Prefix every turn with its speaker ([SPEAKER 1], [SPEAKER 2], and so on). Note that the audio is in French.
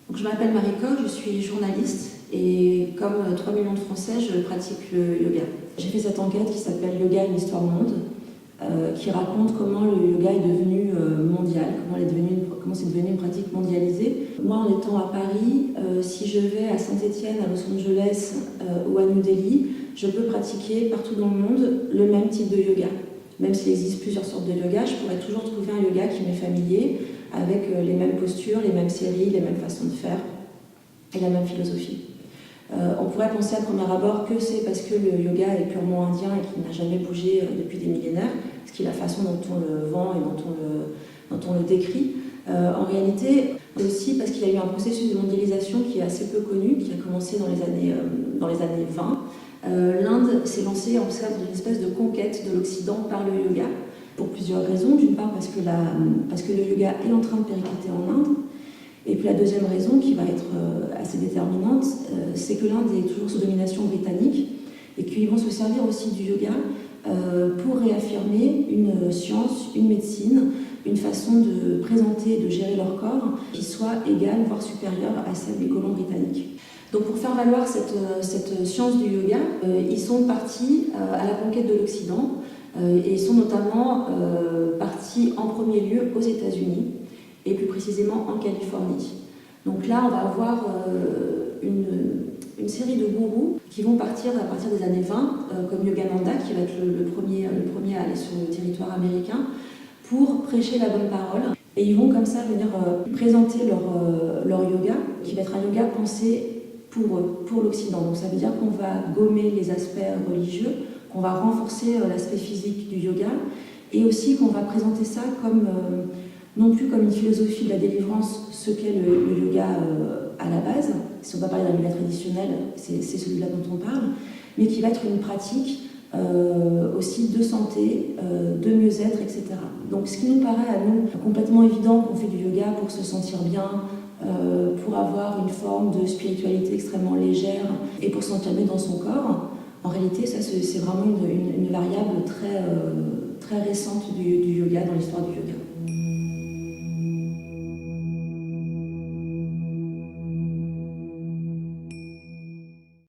[SPEAKER 1] Donc, je m'appelle Marie Coq, je suis journaliste et comme 3 millions de Français, je pratique le yoga. J'ai fait cette enquête qui s'appelle Yoga, une histoire monde, qui raconte comment le yoga est devenu mondial, comment c'est devenu une pratique mondialisée. Moi, en étant à Paris, si je vais à Saint-Étienne, à Los Angeles ou à New Delhi, je peux pratiquer partout dans le monde le même type de yoga. Même s'il existe plusieurs sortes de yoga, je pourrais toujours trouver un yoga qui m'est familier, avec les mêmes postures, les mêmes séries, les mêmes façons de faire et la même philosophie. On pourrait penser à premier abord que c'est parce que le yoga est purement indien et qu'il n'a jamais bougé depuis des millénaires, ce qui est la façon dont on le vend et dont on le décrit. En réalité, c'est aussi parce qu'il y a eu un processus de mondialisation qui est assez peu connu, qui a commencé dans les années 20. L'Inde s'est lancée en sorte d'une espèce de conquête de l'Occident par le yoga, pour plusieurs raisons. D'une part parce que le yoga est en train de péricliter en Inde, et puis la deuxième raison, qui va être assez déterminante, c'est que l'Inde est toujours sous domination britannique, et qu'ils vont se servir aussi du yoga pour réaffirmer une science, une médecine, une façon de présenter et de gérer leur corps qui soit égale, voire supérieure à celle des colons britanniques. Donc pour faire valoir cette science du yoga, ils sont partis à la conquête de l'Occident, et ils sont notamment partis en premier lieu aux États-Unis, et plus précisément en Californie. Donc là, on va avoir une série de gourous qui vont partir à partir des années 20, comme Yogananda, qui va être le premier à aller sur le territoire américain, pour prêcher la bonne parole. Et ils vont comme ça venir présenter leur yoga, qui va être un yoga pensé pour l'Occident. Donc ça veut dire qu'on va gommer les aspects religieux, qu'on va renforcer l'aspect physique du yoga, et aussi qu'on va présenter ça comme non plus comme une philosophie de la délivrance, ce qu'est le yoga à la base. Si on va parler d'un yoga traditionnel, c'est celui-là dont on parle, mais qui va être une pratique aussi de santé, de mieux-être, etc. Donc ce qui nous paraît à nous complètement évident qu'on fait du yoga pour se sentir bien, pour avoir une forme de spiritualité extrêmement légère et pour se sentir mieux dans son corps, en réalité ça c'est vraiment une variable très récente du yoga, dans l'histoire du yoga.